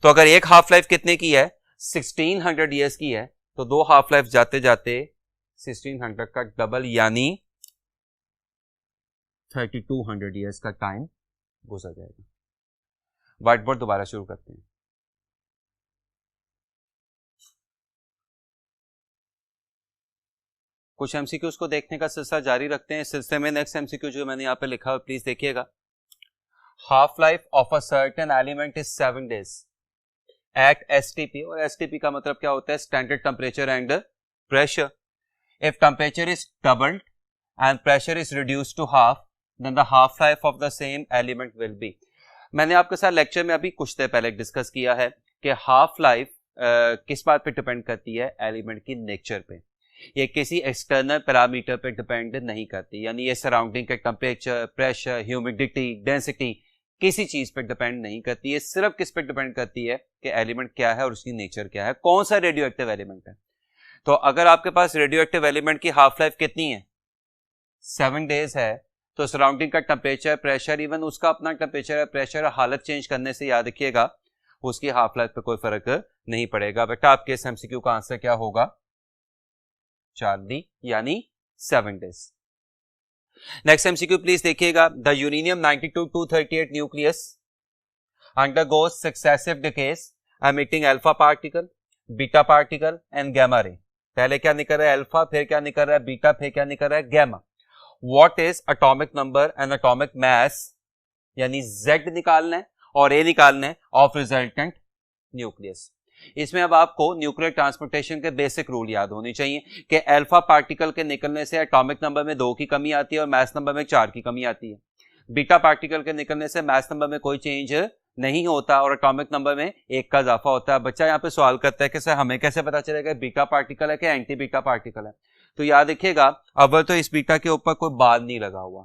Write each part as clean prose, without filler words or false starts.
तो अगर एक हाफ लाइफ कितने की है, 1600 ईयर्स की है, तो दो हाफ लाइफ जाते जाते 1600 का डबल यानी 3200 ईयर्स का टाइम गुजर जाएगा। व्हाइट बोर्ड दोबारा शुरू करते हैं। कुछ एमसीक्यूज को देखने का सिलसिला जारी रखते हैं। इस सिलसिले में नेक्स्ट एमसीक्यू जो मैंने यहाँ पे लिखा है प्लीज देखिएगा। Half life of a certain element is 7 days at STP, और एसटीपी का मतलब क्या होता है, standard temperature and pressure. If temperature is doubled and pressure is reduced to half, then the half life of the same element will be. मैंने आपके साथ lecture में अभी कुछ देर पहले डिस्कस किया है कि हाफ लाइफ किस बात पे डिपेंड करती है, एलिमेंट की नेचर पे। ये किसी एक्सटर्नल पैरामीटर पे डिपेंड नहीं करती, यानी ये सराउंडिंग के टेम्परेचर, प्रेशर, ह्यूमिडिटी, डेंसिटी, किसी चीज पे डिपेंड नहीं करती है। सिर्फ किस पे डिपेंड करती है कि एलिमेंट क्या है और उसकी नेचर क्या है, कौन सा रेडियो एक्टिव एलिमेंट है। तो अगर आपके पास रेडियो एक्टिव एलिमेंट की हाफ लाइफ कितनी है, 7 days है, तो सराउंडिंग का टेम्परेचर, प्रेशर, इवन उसका अपना टेम्परेचर, प्रेशर, हालत चेंज करने से याद रखिएगा उसकी हाफ लाइफ पे कोई फर्क नहीं पड़ेगा। बेटा आपके इस एमसीक्यू का आंसर क्या होगा, 4D यानी 7 days। नेक्स्ट एमसीक्यू प्लीज देखिएगा। The uranium 92-238 nucleus undergoes successive decays emitting alpha particle, beta particle and gamma ray। पहले क्या निकल रहा है, अल्फा, फिर क्या निकल रहा है, बीटा, फिर क्या निकल रहा है, gamma. What is atomic number and atomic mass, यानी Z निकालना है और A निकालना है ऑफ रिजल्टेंट न्यूक्लियस। इसमें अब आपको न्यूक्लियर ट्रांसपोर्टेशन के बेसिक रूल याद होने चाहिए कि अल्फा पार्टिकल के निकलने से एटॉमिक नंबर में 2 की कमी आती है और मास नंबर में 4 की कमी आती है। बीटा पार्टिकल के निकलने से मास नंबर में कोई चेंज नहीं होता और एटॉमिक नंबर में 1 का इजाफा होता है। बच्चा यहाँ पे सवाल करता है कि सर हमें कैसे पता चलेगा बीटा पार्टिकल है कि एंटी बीटा पार्टिकल है। तो याद रखिएगा, अव्वल तो इस बीटा के ऊपर कोई बाल नहीं लगा हुआ,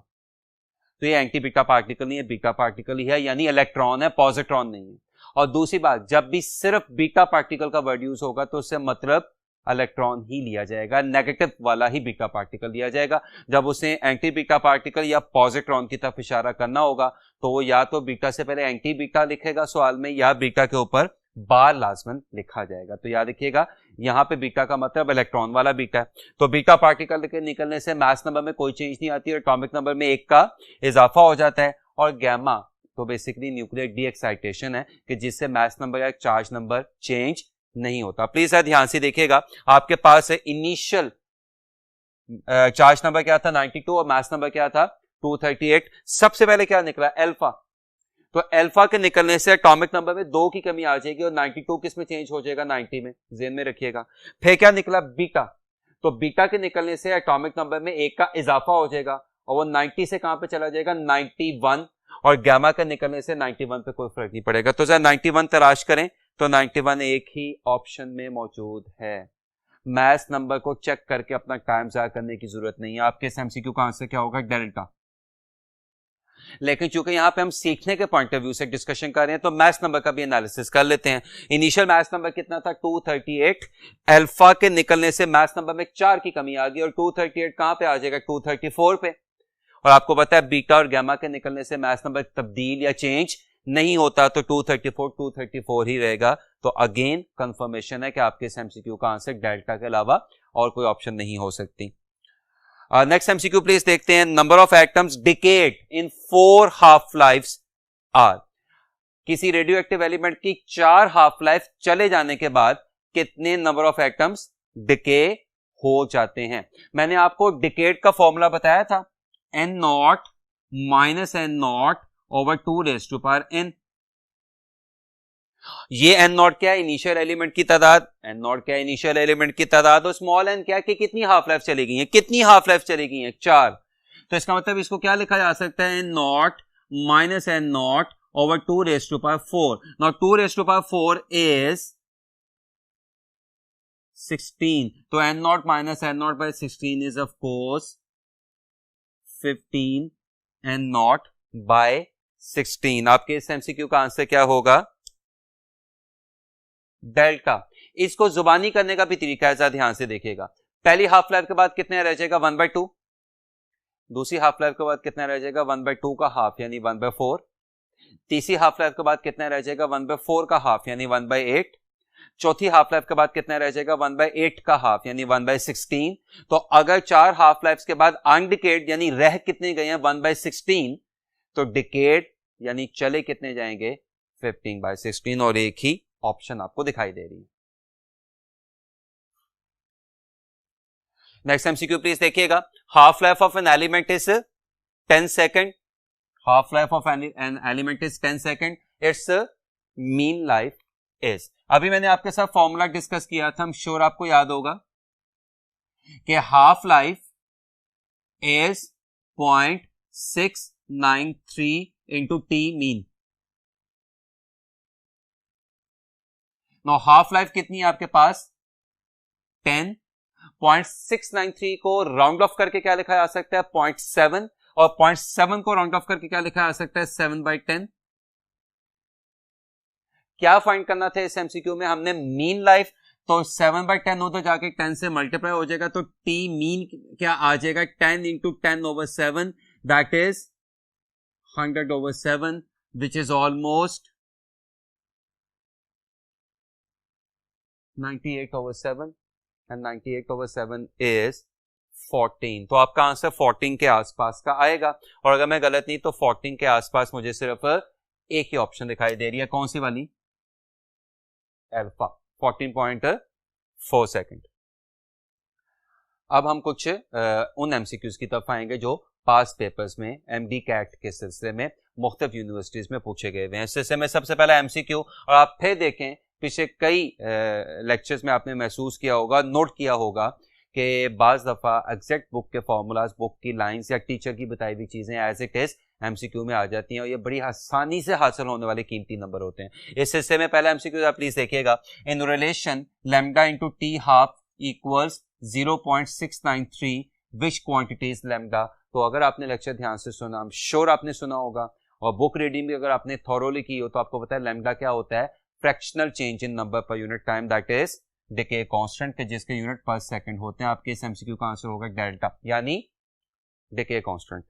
तो ये एंटी बीटा पार्टिकल नहीं है, बीटा पार्टिकल ही है, यानी इलेक्ट्रॉन है, पॉजिट्रॉन नहीं है। और दूसरी बात, जब भी सिर्फ बीटा पार्टिकल का वर्ड यूज होगा तो उससे मतलब इलेक्ट्रॉन ही लिया जाएगा, नेगेटिव वाला ही बीटा पार्टिकल लिया जाएगा। जब उसे एंटी बीटा पार्टिकल या पॉजिट्रॉन की तरफ इशारा करना होगा तो वो या तो बीटा से पहले एंटी बीटा लिखेगा सवाल में, या बीटा के ऊपर बार लाजमन लिखा जाएगा। तो याद रखिएगा, यहां पे बीटा का मतलब इलेक्ट्रॉन वाला बीटा है। तो बीटा पार्टिकल के निकलने से मास नंबर में कोई चेंज नहीं आती और एटॉमिक नंबर में 1 का इजाफा हो जाता है। और गैमा तो बेसिकली न्यूक्लियर डी एक्साइटेशन है कि जिससे मास नंबर या चार्ज नंबर चेंज नहीं होता। प्लीज ध्यान से देखिएगा, आपके पास इनिशियल चार्ज नंबर क्या था, 92, और मास नंबर क्या था, 238। सबसे पहले क्या निकला, अल्फा। तो अल्फा के निकलने से एटॉमिक नंबर में 2 की कमी आ जाएगी और 92 किस में चेंज हो जाएगा, 90 में, ज़हन में रखिएगा। फिर क्या निकला, बीटा। तो बीटा के निकलने से एटॉमिक नंबर में 1 का इजाफा हो जाएगा और वो 90 से कहां पे चला जाएगा, 91। और गैमा के निकलने से 91 पे कोई फर्क नहीं पड़ेगा। तो जरा 91 तलाश करें तो 91 एक ही ऑप्शन में मौजूद है। मैथ्स नंबर को चेक करके अपना टाइम ज़ाया करने की जरूरत नहीं है। आपके इस एमसीक्यू का आंसर क्या होगा, डेल्टा। लेकिन चूंकि यहां पे हम सीखने के पॉइंट ऑफ व्यू से डिस्कशन कर रहे हैं तो मैथ्स नंबर का भी एनालिसिस कर लेते हैं। इनिशियल मैथ्स नंबर कितना था, 238। अल्फा के निकलने से मैथ्स नंबर में 4 की कमी आ गई और 238 कहां पे आ जाएगा, 234 पे। और आपको पता है बीटा और गैमा के निकलने से मैथ्स नंबर तब्दील या चेंज नहीं होता, तो 234 ही रहेगा। तो अगेन कंफर्मेशन है कि आपके इस एमसीक्यू का आंसर डेल्टा के अलावा और कोई ऑप्शन नहीं हो सकती। नेक्स्ट एमसीक्यू प्लीज देखते हैं। Number of atoms decayed in 4 half lives are. किसी रेडियो एक्टिव एलिमेंट की 4 हाफ लाइफ चले जाने के बाद कितने नंबर ऑफ एटम्स डिके हो जाते हैं। मैंने आपको डिकेड का फॉर्मूला बताया था, n0 minus n0 over 2 raise to power n। ये n0 क्या है, इनिशियल एलिमेंट की तादाद, n0 क्या है, इनिशियल एलिमेंट की तादाद, और स्मॉल n क्या है कि कितनी हाफ लाइफ चली गई है, कितनी हाफ लाइफ चली गई है, 4। तो इसका मतलब इसको क्या लिखा जा सकता है, n0 minus n0 over 2 raise to power 4। Now 2 raise to power 4 is 16। तो n0 minus n0 by 16 is of course 15 n0 by 16। आपके इस एमसीक्यू का आंसर क्या होगा, डेल्टा। इसको जुबानी करने का भी तरीका है, ध्यान से देखिएगा। पहली हाफ लाइफ के बाद कितने रह जाएगा, 1/2। दूसरी हाफ लाइफ के बाद कितना रह जाएगा, 1/2 का हाफ यानी 1/4। तीसरी हाफ लाइफ के बाद कितना रह जाएगा 1/4 का हाफ यानी 1/8। चौथी हाफ लाइफ के बाद कितना रह जाएगा 1/8 का हाफ यानी 1/16। तो अगर 4 हाफ लाइफ के बाद अनडिकेड यानी रह कितने गए हैं 1/16, तो डिकेड यानी चले कितने जाएंगे 15/16, और एक ही ऑप्शन आपको दिखाई दे रही है। नेक्स्ट एमसीक्यू प्लीज देखिएगा, half life of an element is 10 second. Half life of an element is 10 second, it's mean life is. अभी मैंने आपके साथ फॉर्मूला डिस्कस किया था, I'm श्योर आपको याद होगा कि half life is 0.693 into T mean. No half life कितनी है आपके पास 10, 0.693 को राउंड ऑफ करके क्या लिखा जा सकता है 0.7, और 0.7 को राउंड ऑफ करके क्या लिखा जा सकता है 7/10। क्या फाइंड करना था इस एमसीक्यू में, हमने मीन लाइफ, तो 7/10 उधर जाके 10 से मल्टीप्लाई हो जाएगा, तो टी मीन क्या आ जाएगा 10 into 10/7, that is 100/7, which is almost 98/7, and 98/7 is 14। तो आपका आंसर 14 के आसपास का आएगा, और अगर मैं गलत नहीं तो 14 के आसपास मुझे सिर्फ एक ही ऑप्शन दिखाई दे रही है, कौन सी वाली, अल्फा 14.4 सेकेंड। अब हम कुछ उन एमसीक्यूज की तरफ आएंगे जो पास्ट पेपर्स में एमडी कैट के सिलसिले में मुख्तलिफ यूनिवर्सिटीज में पूछे गए हुए हैं। इस सिलसिले में सबसे पहला एमसीक्यू, और आप फिर देखें पिछले कई लेक्चर्स में आपने महसूस किया होगा, नोट किया होगा कि बाज दफा एग्जैक्ट बुक के फॉर्मूलाज, बुक की लाइंस या टीचर की बताई हुई चीजें एज इट इज एमसीक्यू में आ जाती हैं, और ये बड़ी आसानी से हासिल होने वाले कीमती नंबर होते हैं। इस हिस्से में पहला एमसीक्यू आप प्लीज देखिएगा, in relation lambda into T half equals 0.693 which quantity is lambda. तो अगर आपने लेक्चर ध्यान से सुना, I'm श्योर आपने सुना होगा, और बुक रीडिंग भी अगर आपने थॉरोली की हो तो आपको पता है लैम्डा क्या होता है, fractional change in number per unit time, that is decay constant के जिसके यूनिट पर सेकंड होते हैं। आपके इस एमसीक्यू का आंसर होगा डेल्टा यानी decay constant.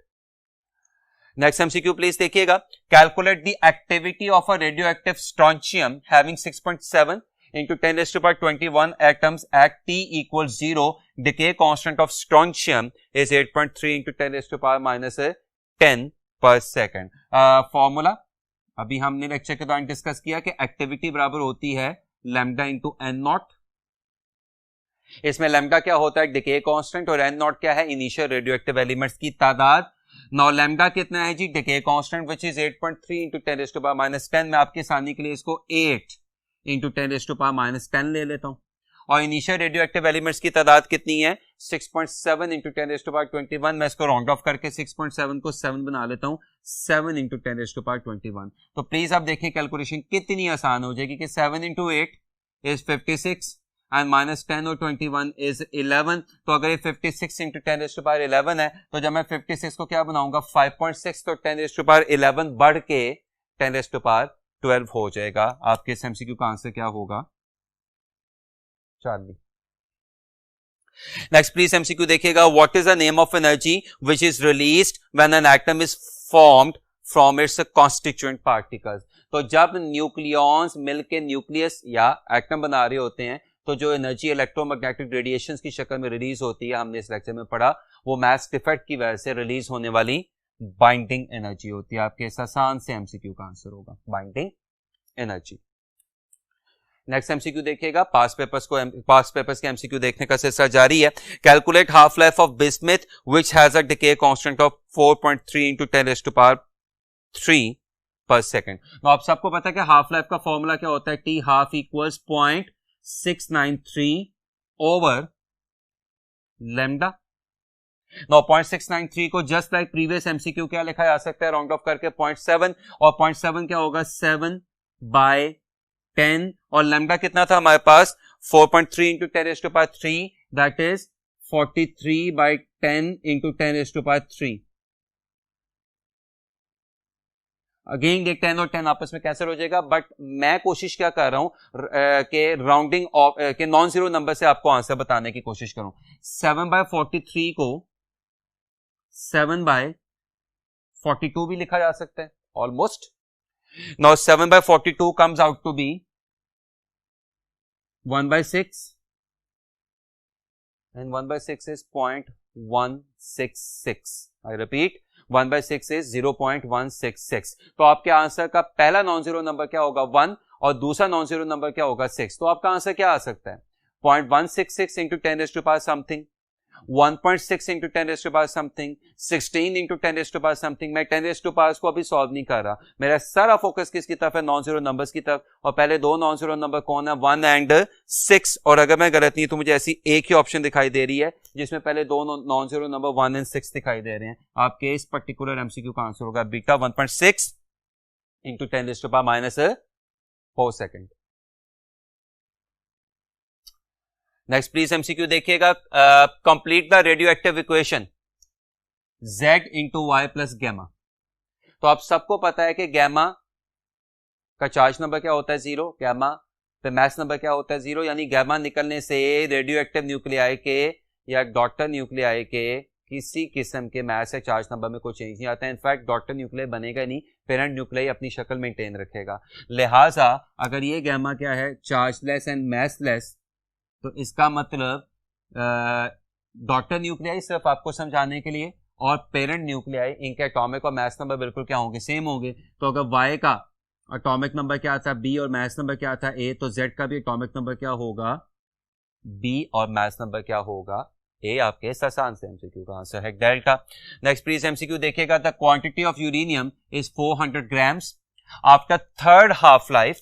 Next MCQ please देखिएगा, calculate the activity of a radioactive strontium having 6.7 into 10⁻21 atoms at T equals 0, decay constant of strontium is 8.3 into 10⁻10 per second. Formula अभी हमने लेक्चर के दौरान discuss किया कि activity बराबर होती है लैम्डा इंटू एन नॉट। इसमें लैम्डा क्या होता है डिके कांस्टेंट, और एन नॉट क्या है इनिशियल रेडियोएक्टिव एलिमेंट्स की तादाद। नौ लैम्डा कितना है जी decay constant which is 8.3 into 10⁻10। मैं आपके सामने के लिए इसको 8 into 10⁻10 ले लेता हूं, और इनिशियल रेडियोएक्टिव एलिमेंट्स की तादाद कितनी है 6.7 into 10⁻21। मैं इसको राउंड ऑफ करके 6.7 को 7 बना लेता हूं, 7 into 10⁻21। तो प्लीज आप देखें कैलकुलेशन कितनी आसान हो जाएगी कि 7 into 8 is 56 एंड -10 और 21 is 11। तो अगर ये 56 into 10⁻11 है, तो जब मैं 56 को क्या बनाऊंगा 5.6, तो 10⁻11 बढ़ के 10⁻12 हो जाएगा। आपके इस एमसीक्यू का आंसर क्या होगा 40। नेक्स्ट प्लीज एमसीक्यू देखिएगा, what is the name of energy which is released when an atom is formed from its constituent particles. तो जब न्यूक्लियॉन्स मिलकर न्यूक्लियस या एटम बना रहे होते हैं, तो जो एनर्जी इलेक्ट्रोमैग्नेटिक रेडिएशंस की शक्ल में रिलीज होती है, हमने इस लेक्चर में पढ़ा, वो मैस डिफेक्ट की वजह से रिलीज होने वाली बाइंडिंग एनर्जी होती है। आपके इस आसान से एमसीक्यू का आंसर होगा बाइंडिंग एनर्जी। नेक्स्ट एमसीक्यू देखिएगा, पास्ट पेपर्स के एमसीक्यू देखने का सिलसिला जारी है। Calculate half life of bismuth which has a decay constant of 4.3 into 10⁻3 पर सेकंड। तो आप सबको पता है कि हाफ लाइफ का फॉर्मूला क्या होता है, T half equals 0.693 over lambda. 0.693 को जस्ट लाइक प्रीवियस एमसीक्यू क्या लिखा जा सकता है राउंड ऑफ करके 0.7, और 0.7 क्या होगा 7/10, और लैम्डा कितना था हमारे पास 4.3 into 10⁻3, that is 43/10 into 10⁻3। Again ये 10 और 10 आपस में कैंसिल हो जाएगा, बट मैं कोशिश क्या कर रहा हूं कि राउंडिंग के नॉन जीरो नंबर से आपको आंसर बताने की कोशिश करूं। 7/43 को 7/42 भी लिखा जा सकता है almost, Now 7/42 comes out to be 1/6 and 1/6 is 0.166. I repeat, 1/6 is 0.166. तो आपके आंसर का पहला नॉन जीरो नंबर क्या होगा 1 और दूसरा नॉन जीरो नंबर क्या होगा 6. तो आपका आंसर क्या आ सकता है 0.166 into 10 raised to power something, 1.6 into 10 raised to power something, 16 into 10 raised to power something. मैं 10 raised to power को अभी सॉल्व नहीं कर रहा, मेरा सारा फोकस किसकी तरफ है नॉन जीरो नंबर्स की तरफ. और पहले दो नॉन जीरो नंबर कौन है 1 and 6. और अगर मैं गलत नहीं तो मुझे ऐसी एक ही ऑप्शन दिखाई दे रही है जिसमें पहले दो नॉन जीरो नंबर 1 and 6 दिखाई दे रहे हैं. आपके इस पर्टिकुलर एमसीक्यू का आंसर होगा beta 1.6 into 10 raised to power -4 second. Next please MCQ देखिएगा. Complete the radioactive equation Z into Y plus gamma. तो आप सबको पता है कि गैमा का चार्ज नंबर क्या होता है 0, गैमा पे मास नंबर क्या होता है 0. यानी गैमा निकलने से रेडियो एक्टिव न्यूक्लियाई के या डॉटर न्यूक्लियाई के किसी किस्म के मास या चार्ज नंबर में कोई चेंज नहीं आता है. इनफैक्ट डॉटर न्यूक्लियाई बनेगा नहीं, पेरेंट न्यूक्लियाई अपनी शक्ल मेंटेन रखेगा. लिहाजा अगर ये गैमा क्या है चार्जलेस एंड मासलेस, तो इसका मतलब डॉटर न्यूक्लियाई सिर्फ आपको समझाने के लिए और पेरेंट न्यूक्लियाई इनके एटॉमिक और मास नंबर बिल्कुल क्या होंगे सेम होंगे. तो अगर Y का एटॉमिक नंबर क्या था B और मास नंबर क्या था A, तो Z का भी एटॉमिक नंबर क्या होगा B और मास नंबर क्या होगा A. आपके आसान से एमसीक्यू का आंसर है डेल्टा. नेक्स्ट प्लीज एमसीक्यू देखिएगा. The quantity of uranium is 400 grams after third half life.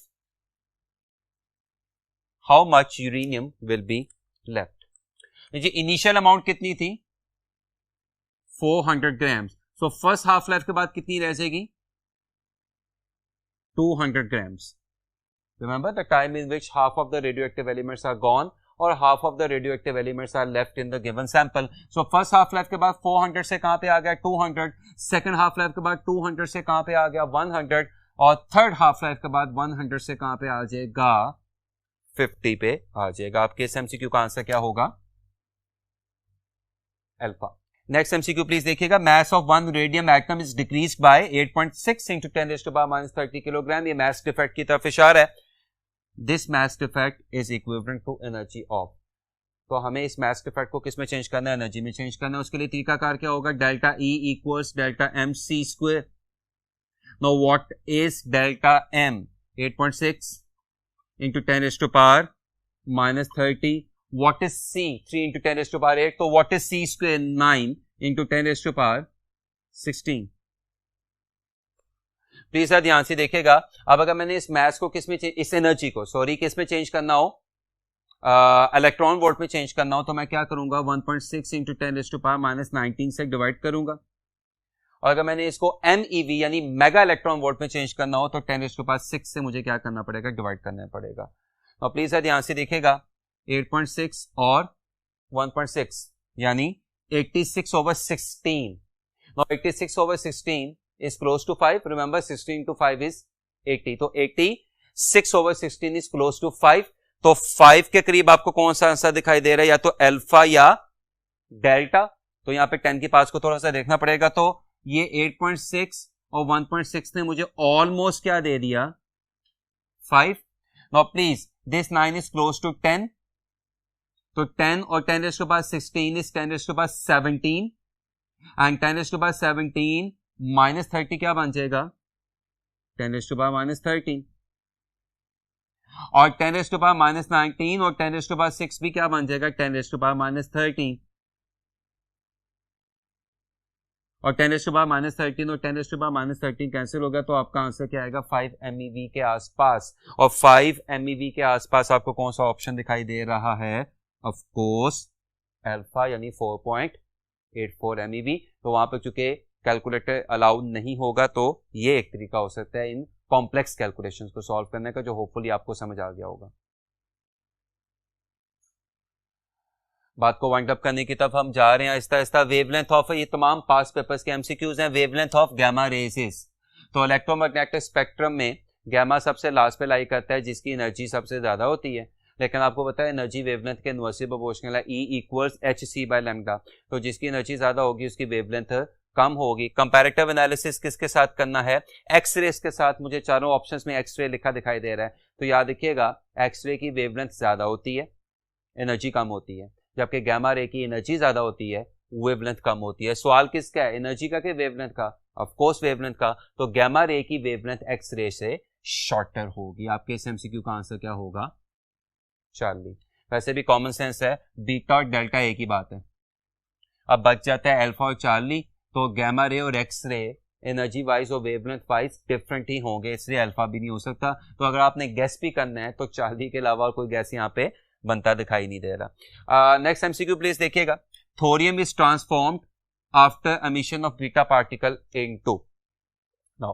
How much uranium will be left. Initial amount कितनी थी 400 grams. So first half life के बाद कितनी रह जाएगी 200 grams. Remember the time in which half of the radioactive elements are gone or half of the radioactive elements are left in the given sample. So first half life के बाद 400 से कहां पे आ गया 200, second half life के बाद 200 से कहां पे आ गया 100 और थर्ड हाफ लाइफ के बाद 100 से कहां पे आ जाएगा 50 पे आ जाएगा. आपके इस एमसीक्यू का आंसर क्या होगा अल्फा. नेक्स्ट एमसीक्यू प्लीज देखिएगा. Mass of one radium atom is decreased by 8.6 into 10 raised to power -30 kilogram. ये मास डिफेक्ट की तरफ इशारा है. This mass defect is equivalent to energy of. तो हमें इस मास डिफेक्ट को किस में चेंज करना है एनर्जी में चेंज करना है. उसके लिए तरीकाकार क्या होगा delta E equals delta mc². Now what is delta m 8.6 into 10 raised to power -30. What is C 3 into 10 raised to power 8. तो what is C square 9 into 10 raised to power 16. Please sir ध्यान से देखिएगा. अब अगर मैंने इस मास को किस में इस एनर्जी को किस में चेंज करना हो इलेक्ट्रॉन वोल्ट में चेंज करना हो तो मैं क्या करूंगा 1.6 into 10 raised to power -19 से डिवाइड करूंगा. और अगर मैंने इसको MeV यानी मेगा इलेक्ट्रॉन वोल्ट में चेंज करना हो तो 10 raised to power 6 से मुझे क्या करना पड़ेगा डिवाइड करना पड़ेगा. और प्लीज सर ध्यान से देखिएगा 8.6 और 1.6 यानी 86/16. Now 86/16 is close to 5. Remember 16 to 5 is 80. तो 86/16 is close to 5. तो 5 के करीब आपको कौन सा आंसर दिखाई दे रहा है या तो अल्फा या डेल्टा. तो यहाँ पे 10 के पास को थोड़ा सा देखना पड़ेगा. तो ये 8.6 और 1.6 ने मुझे ऑलमोस्ट क्या दे दिया 5. Now please this 9 is close to 10. तो 10 और 10 raised to power 16 is 10 raised to power 17 and 10 raised to power 17 -30 क्या बन जाएगा 10 raised to power -13 और 10 raised to power -19 और 10 raised to power 6 भी क्या बन जाएगा 10 raised to power -13 और 10 raised to power -13 और 10 raised to power -13 कैंसिल होगा. तो आपका आंसर क्या आएगा 5 MeV के आसपास. और 5 MeV के आसपास आपको कौन सा ऑप्शन दिखाई दे रहा है ऑफ कोर्स अल्फा यानी 4.84 MeV. तो वहां पर चूंकि कैलकुलेटर अलाउ नहीं होगा तो ये एक तरीका हो सकता है इन कॉम्प्लेक्स कैलकुलेशंस को सॉल्व करने का जो होपफुली आपको समझ आ गया होगा. बात को वाइंड अप करने की तरफ हम जा रहे हैं आहिस्ता आहिस्ता. वेवलेंथ ऑफ ये तमाम पास्ट पेपर्स के एमसीक्यूज हैं. Wavelength of gamma raises. तो इलेक्ट्रोमैग्नेटिक स्पेक्ट्रम में गामा सबसे लास्ट पे लाई करता है जिसकी एनर्जी सबसे ज्यादा होती है. लेकिन आपको पता है एनर्जी वेवलेंथ के इनवर्सली प्रोपोर्शनल है E इक्वल्स hc/λ. तो जिसकी एनर्जी ज्यादा होगी उसकी वेवलेंथ कम होगी। कंपैरेटिव एनालिसिस किसके साथ करना है, एक्सरेस के साथ। मुझे चारों ऑप्शंस में एक्सरे लिखा दिखाई दे रहा है, तो याद रखिएगा एक्सरे की वेवलेंथ ज्यादा होती है, एनर्जी कम होती है, जबकि गामा रे की एनर्जी ज्यादा होती है, वेवलेंथ कम होती है। सवाल किसका है, एनर्जी का कि वेवलेंथ का? ऑफ कोर्स वेवलेंथ का। तो गामा रे की वेवलेंथ एक्सरे से शॉर्टर होगी। आपके इस एमसीक्यू का आंसर क्या होगा, चार्ली। वैसे भी कॉमन सेंस है, बीटा और डेल्टा एक ही बात है। अब बच जाता है अल्फा और चार्ली, तो गामा रे और एक्स रे एनर्जी वाइज और वेवलेंथ वाइज डिफरेंट ही होंगे, इसलिए अल्फा भी नहीं हो सकता। तो अगर आपने गैस भी करना है तो चार्ली के अलावा कोई गैस यहाँ पे बनता दिखाई नहीं दे रहा। नेक्स्ट एमसीक्यू प्लीज देखिएगा। Thorium is transformed after emission of beta particle into. Now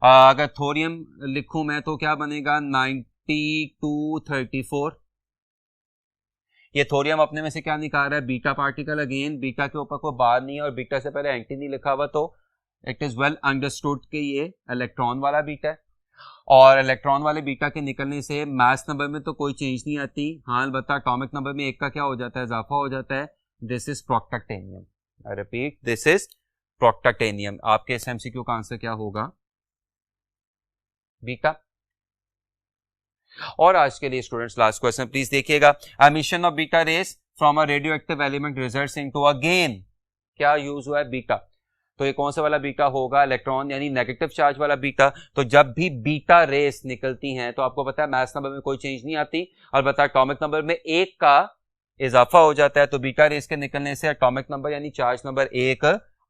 अगर थोरियम लिखूं मैं तो क्या बनेगा, 9234। ये थोरियम अपने में से क्या निकाल रहा है, बीटा पार्टिकल। अगेन बीटा के ऊपर कोई बार नहीं है और बीटा से पहले एंटी नहीं लिखा हुआ, तो इट इज वेल अंडरस्टूड कि ये इलेक्ट्रॉन वाला बीटा है। और इलेक्ट्रॉन वाले बीटा के निकलने से मास नंबर में तो कोई चेंज नहीं आती, हाँ अलबत्ता एटॉमिक नंबर में एक का क्या हो जाता है, इजाफा हो जाता है। This is protactinium. I repeat, this is protactinium. आपके इस एमसीक्यू का आंसर क्या होगा, बीटा। और आज के लिए स्टूडेंट्स लास्ट क्वेश्चन प्लीज देखिएगा। Emission of beta rays from a radioactive element results into again, क्या यूज हुआ है, बीटा। तो ये कौन सा वाला बीटा होगा, इलेक्ट्रॉन यानी नेगेटिव चार्ज वाला बीटा। तो जब भी बीटा रेस निकलती हैं तो आपको पता है मास नंबर में कोई चेंज नहीं आती, अलबत्ता एटॉमिक नंबर में एक का इजाफा हो जाता है। तो बीटा रेस के निकलने से एटॉमिक नंबर यानी चार्ज नंबर एक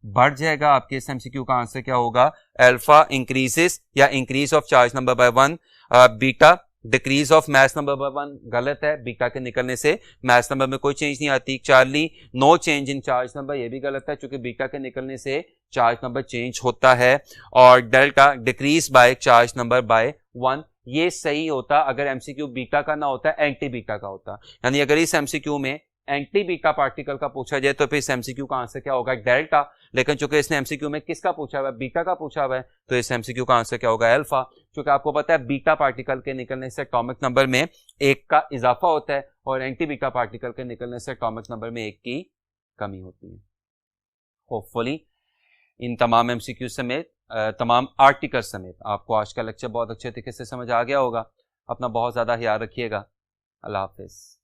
बढ़ जाएगा। आपके इस एमसीक्यू का आंसर क्या होगा, अल्फा इंक्रीजेस या increase of charge number by 1, beta decrease of mass number by 1 गलत है, बीटा के निकलने से मास नंबर में कोई चेंज नहीं आती। Charlie no change in charge number, ये भी गलत है क्योंकि बीटा के निकलने से चार्ज नंबर चेंज होता है। और delta decrease by charge number by 1, ये सही होता अगर एमसीक्यू बीटा का ना होता, एंटी बीटा का होता। यानी अगर इस एमसीक्यू में एंटी बीटा पार्टिकल का पूछा जाए तो फिर इस एमसीक्यू का आंसर क्या होगा, डेल्टा। लेकिन चूंकि इसने एमसीक्यू में किसका पूछा हुआ है, बीटा का पूछा हुआ है, तो इस एमसीक्यू का आंसर क्या होगा, अल्फा। क्योंकि आपको पता है बीटा पार्टिकल के निकलने से एटॉमिक नंबर में एक का इजाफा होता है और एंटी बीटा पार्टिकल के निकलने से एटॉमिक नंबर में एक की कमी होती है। होपफुली इन तमाम एमसीक्यू समेत तमाम आर्टिकल समेत आपको आज का लेक्चर बहुत अच्छे तरीके से समझ आ गया होगा। अपना बहुत ज्यादा ख्याल रखिएगा। अल्लाह हाफिज।